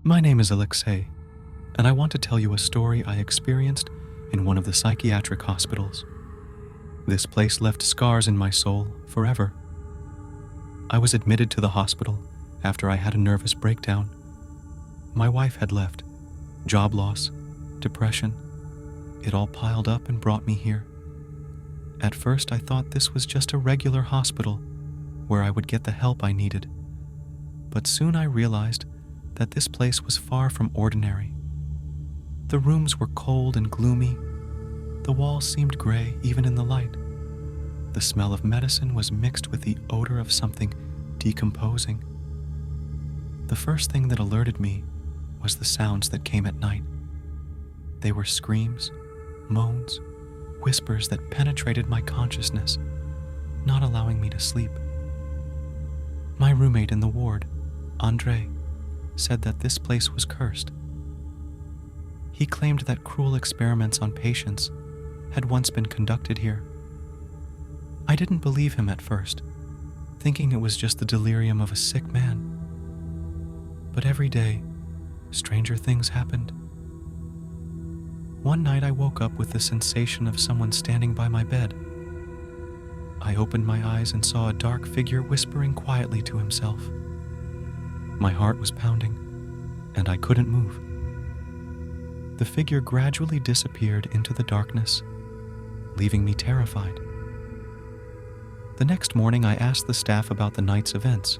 My name is Alexei, and I want to tell you a story I experienced in one of the psychiatric hospitals. This place left scars in my soul forever. I was admitted to the hospital after I had a nervous breakdown. My wife had left, job loss, depression. It all piled up and brought me here. At first, I thought this was just a regular hospital where I would get the help I needed. But soon I realized that this place was far from ordinary. The rooms were cold and gloomy. The walls seemed gray even in the light. The smell of medicine was mixed with the odor of something decomposing. The first thing that alerted me was the sounds that came at night. They were screams, moans, whispers that penetrated my consciousness, not allowing me to sleep. My roommate in the ward, Andre, said that this place was cursed. He claimed that cruel experiments on patients had once been conducted here. I didn't believe him at first, thinking it was just the delirium of a sick man. But every day, stranger things happened. One night I woke up with the sensation of someone standing by my bed. I opened my eyes and saw a dark figure whispering quietly to himself. My heart was pounding, and I couldn't move. The figure gradually disappeared into the darkness, leaving me terrified. The next morning, I asked the staff about the night's events.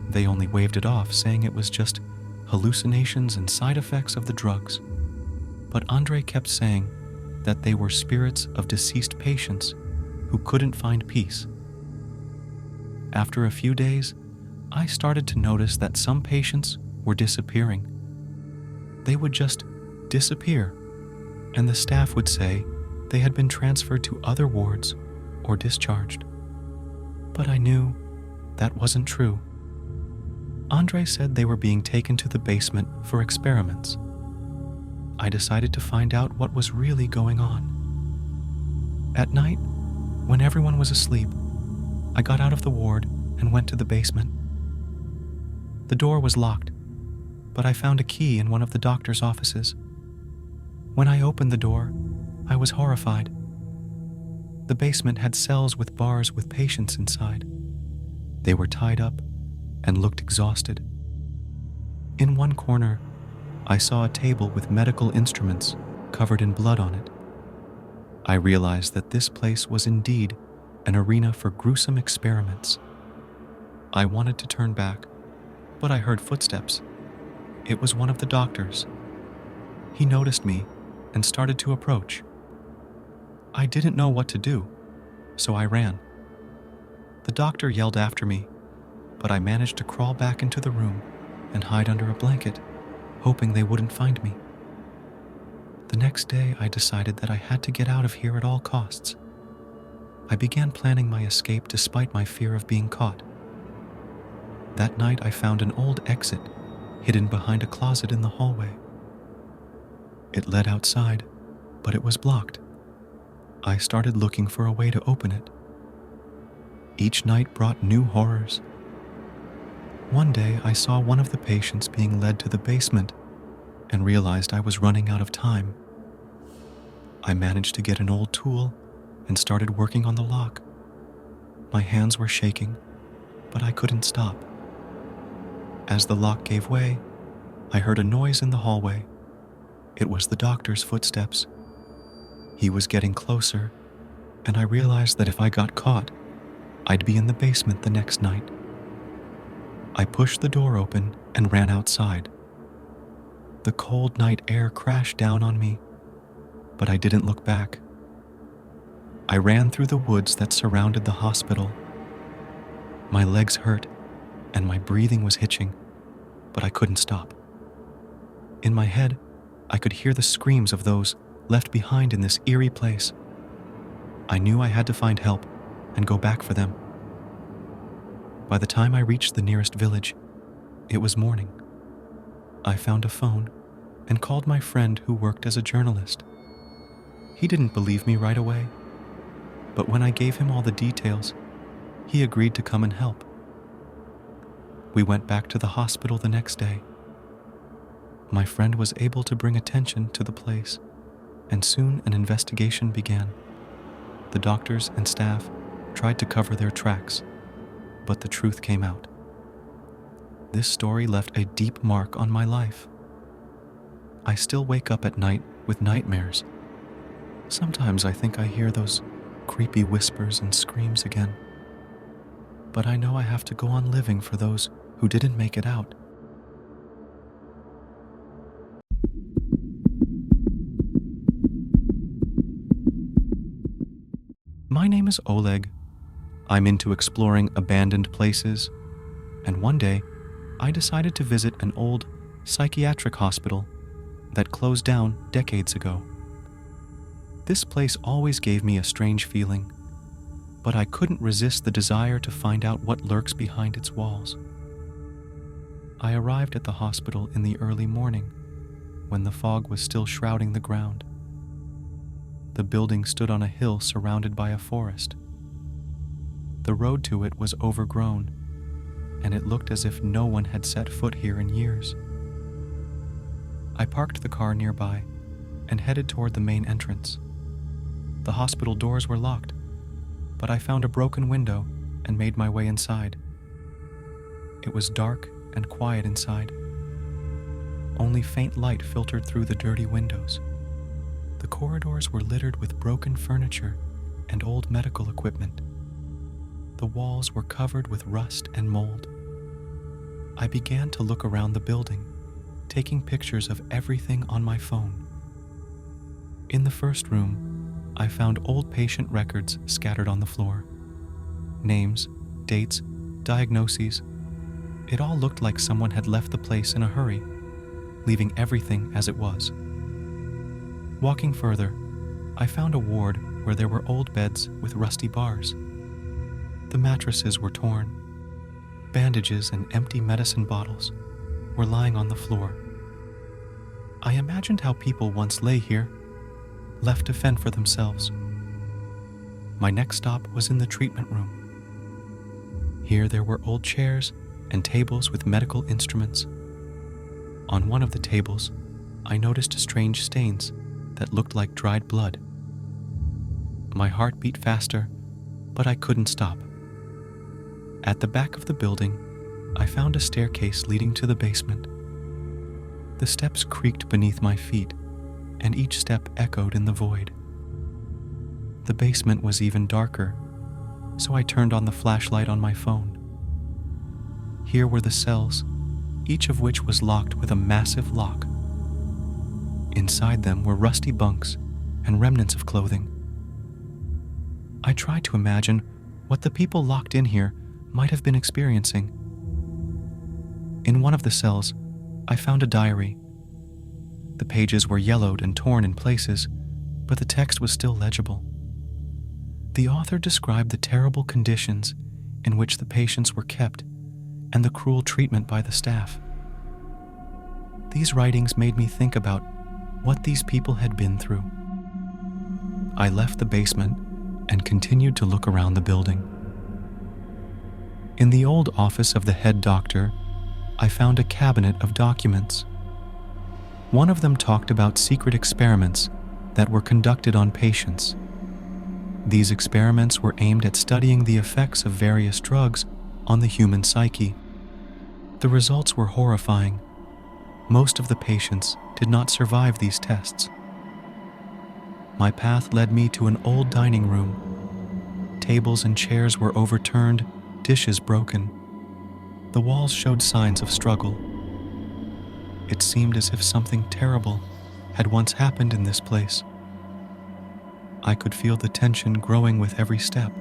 They only waved it off, saying it was just hallucinations and side effects of the drugs. But Andre kept saying that they were spirits of deceased patients who couldn't find peace. After a few days, I started to notice that some patients were disappearing. They would just disappear, and the staff would say they had been transferred to other wards or discharged. But I knew that wasn't true. Andre said they were being taken to the basement for experiments. I decided to find out what was really going on. At night, when everyone was asleep, I got out of the ward and went to the basement. The door was locked, but I found a key in one of the doctor's offices. When I opened the door, I was horrified. The basement had cells with bars with patients inside. They were tied up and looked exhausted. In one corner, I saw a table with medical instruments covered in blood on it. I realized that this place was indeed an arena for gruesome experiments. I wanted to turn back, but I heard footsteps. It was one of the doctors. He noticed me and started to approach. I didn't know what to do, so I ran. The doctor yelled after me, but I managed to crawl back into the room and hide under a blanket, hoping they wouldn't find me. The next day, I decided that I had to get out of here at all costs. I began planning my escape despite my fear of being caught. That night, I found an old exit hidden behind a closet in the hallway. It led outside, but it was blocked. I started looking for a way to open it. Each night brought new horrors. One day, I saw one of the patients being led to the basement and realized I was running out of time. I managed to get an old tool and started working on the lock. My hands were shaking, but I couldn't stop. As the lock gave way, I heard a noise in the hallway. It was the doctor's footsteps. He was getting closer, and I realized that if I got caught, I'd be in the basement the next night. I pushed the door open and ran outside. The cold night air crashed down on me, but I didn't look back. I ran through the woods that surrounded the hospital. My legs hurt, and my breathing was hitching, but I couldn't stop. In my head, I could hear the screams of those left behind in this eerie place. I knew I had to find help and go back for them. By the time I reached the nearest village, it was morning. I found a phone and called my friend who worked as a journalist. He didn't believe me right away, but when I gave him all the details, he agreed to come and help. We went back to the hospital the next day. My friend was able to bring attention to the place, and soon an investigation began. The doctors and staff tried to cover their tracks, but the truth came out. This story left a deep mark on my life. I still wake up at night with nightmares. Sometimes I think I hear those creepy whispers and screams again. But I know I have to go on living for those who didn't make it out. My name is Oleg. I'm into exploring abandoned places, and one day I decided to visit an old psychiatric hospital that closed down decades ago. This place always gave me a strange feeling, but I couldn't resist the desire to find out what lurks behind its walls. I arrived at the hospital in the early morning, when the fog was still shrouding the ground. The building stood on a hill surrounded by a forest. The road to it was overgrown, and it looked as if no one had set foot here in years. I parked the car nearby and headed toward the main entrance. The hospital doors were locked, but I found a broken window and made my way inside. It was dark and quiet inside. Only faint light filtered through the dirty windows. The corridors were littered with broken furniture and old medical equipment. The walls were covered with rust and mold. I began to look around the building, taking pictures of everything on my phone. In the first room, I found old patient records scattered on the floor. Names, dates, diagnoses. It all looked like someone had left the place in a hurry, leaving everything as it was. Walking further, I found a ward where there were old beds with rusty bars. The mattresses were torn. Bandages and empty medicine bottles were lying on the floor. I imagined how people once lay here, left to fend for themselves. My next stop was in the treatment room. Here there were old chairs and tables with medical instruments. On one of the tables, I noticed strange stains that looked like dried blood. My heart beat faster, but I couldn't stop. At the back of the building, I found a staircase leading to the basement. The steps creaked beneath my feet, and each step echoed in the void. The basement was even darker, so I turned on the flashlight on my phone. Here were the cells, each of which was locked with a massive lock. Inside them were rusty bunks and remnants of clothing. I tried to imagine what the people locked in here might have been experiencing. In one of the cells, I found a diary. The pages were yellowed and torn in places, but the text was still legible. The author described the terrible conditions in which the patients were kept and the cruel treatment by the staff. These writings made me think about what these people had been through. I left the basement and continued to look around the building. In the old office of the head doctor, I found a cabinet of documents. One of them talked about secret experiments that were conducted on patients. These experiments were aimed at studying the effects of various drugs on the human psyche. The results were horrifying. Most of the patients did not survive these tests. My path led me to an old dining room. Tables and chairs were overturned, dishes broken. The walls showed signs of struggle. It seemed as if something terrible had once happened in this place. I could feel the tension growing with every step.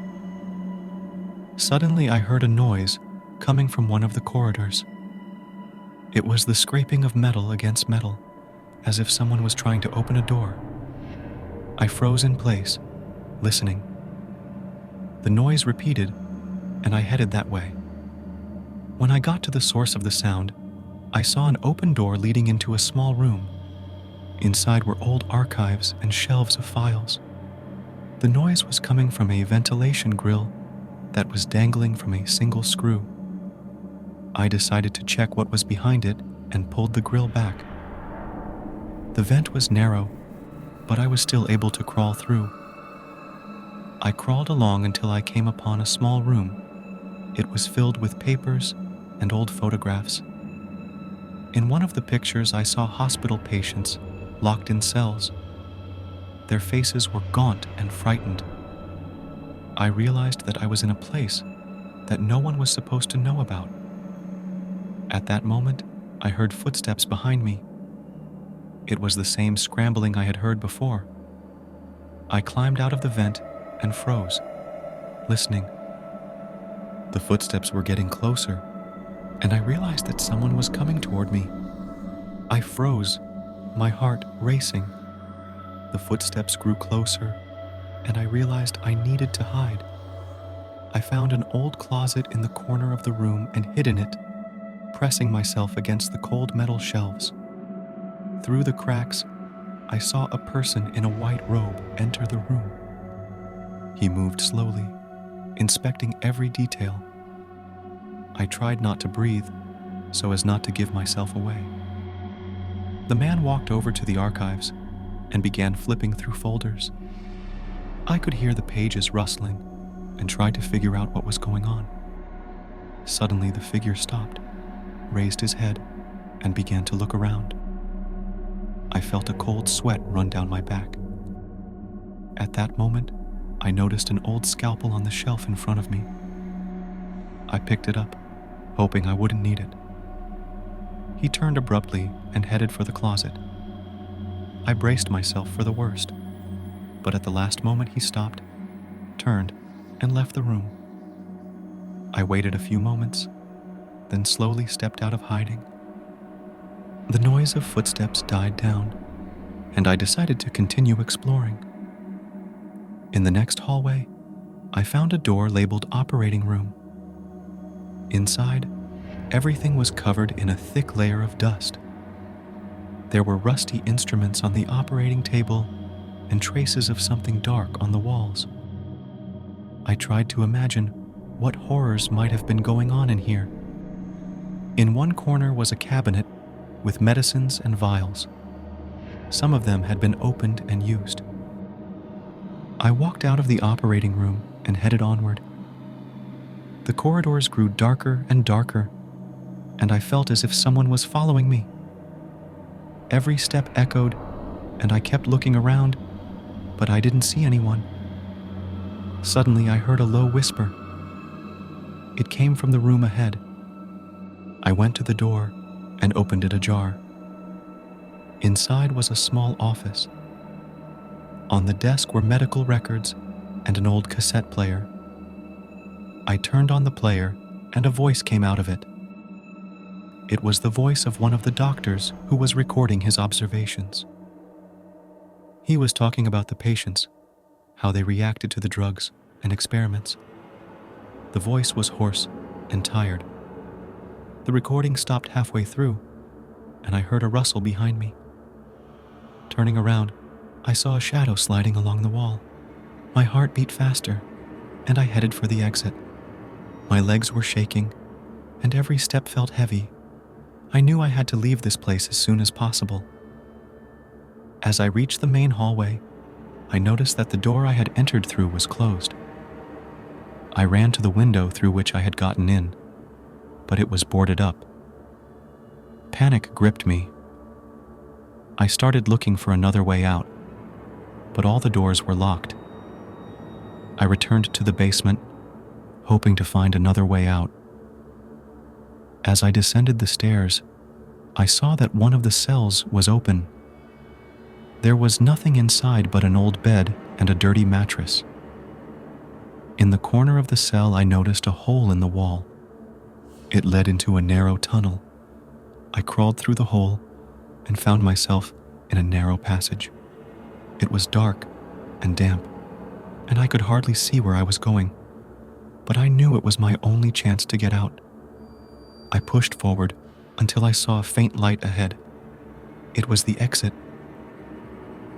Suddenly I heard a noise coming from one of the corridors. It was the scraping of metal against metal, as if someone was trying to open a door. I froze in place, listening. The noise repeated, and I headed that way. When I got to the source of the sound, I saw an open door leading into a small room. Inside were old archives and shelves of files. The noise was coming from a ventilation grill that was dangling from a single screw. I decided to check what was behind it and pulled the grill back. The vent was narrow, but I was still able to crawl through. I crawled along until I came upon a small room. It was filled with papers and old photographs. In one of the pictures, I saw hospital patients locked in cells. Their faces were gaunt and frightened. I realized that I was in a place that no one was supposed to know about. At that moment, I heard footsteps behind me. It was the same scrambling I had heard before. I climbed out of the vent and froze, listening. The footsteps were getting closer, and I realized that someone was coming toward me. I froze, my heart racing. The footsteps grew closer, and I realized I needed to hide. I found an old closet in the corner of the room and hid in it, pressing myself against the cold metal shelves. Through the cracks, I saw a person in a white robe enter the room. He moved slowly, inspecting every detail. I tried not to breathe, so as not to give myself away. The man walked over to the archives and began flipping through folders. I could hear the pages rustling and tried to figure out what was going on. Suddenly, the figure stopped, raised his head, and began to look around. I felt a cold sweat run down my back. At that moment, I noticed an old scalpel on the shelf in front of me. I picked it up, hoping I wouldn't need it. He turned abruptly and headed for the closet. I braced myself for the worst, but at the last moment he stopped, turned, and left the room. I waited a few moments, then slowly stepped out of hiding. The noise of footsteps died down, and I decided to continue exploring. In the next hallway, I found a door labeled Operating Room. Inside, everything was covered in a thick layer of dust. There were rusty instruments on the operating table and traces of something dark on the walls. I tried to imagine what horrors might have been going on in here. In one corner was a cabinet with medicines and vials. Some of them had been opened and used. I walked out of the operating room and headed onward. The corridors grew darker and darker, and I felt as if someone was following me. Every step echoed, and I kept looking around, but I didn't see anyone. Suddenly, I heard a low whisper. It came from the room ahead. I went to the door and opened it ajar. Inside was a small office. On the desk were medical records and an old cassette player. I turned on the player, and a voice came out of it. It was the voice of one of the doctors who was recording his observations. He was talking about the patients, how they reacted to the drugs and experiments. The voice was hoarse and tired. The recording stopped halfway through, and I heard a rustle behind me. Turning around, I saw a shadow sliding along the wall. My heart beat faster, and I headed for the exit. My legs were shaking, and every step felt heavy. I knew I had to leave this place as soon as possible. As I reached the main hallway, I noticed that the door I had entered through was closed. I ran to the window through which I had gotten in, but it was boarded up. Panic gripped me. I started looking for another way out, but all the doors were locked. I returned to the basement, hoping to find another way out. As I descended the stairs, I saw that one of the cells was open. There was nothing inside but an old bed and a dirty mattress. In the corner of the cell, I noticed a hole in the wall. It led into a narrow tunnel. I crawled through the hole and found myself in a narrow passage. It was dark and damp, and I could hardly see where I was going, but I knew it was my only chance to get out. I pushed forward until I saw a faint light ahead. It was the exit.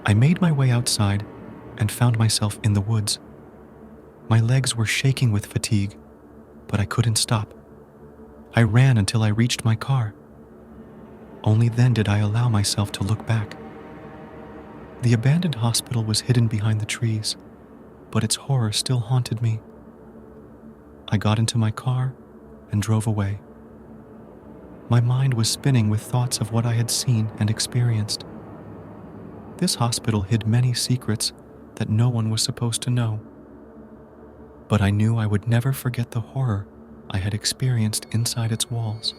I made my way outside and found myself in the woods. My legs were shaking with fatigue, but I couldn't stop. I ran until I reached my car. Only then did I allow myself to look back. The abandoned hospital was hidden behind the trees, but its horror still haunted me. I got into my car and drove away. My mind was spinning with thoughts of what I had seen and experienced. This hospital hid many secrets that no one was supposed to know. But I knew I would never forget the horror I had experienced inside its walls.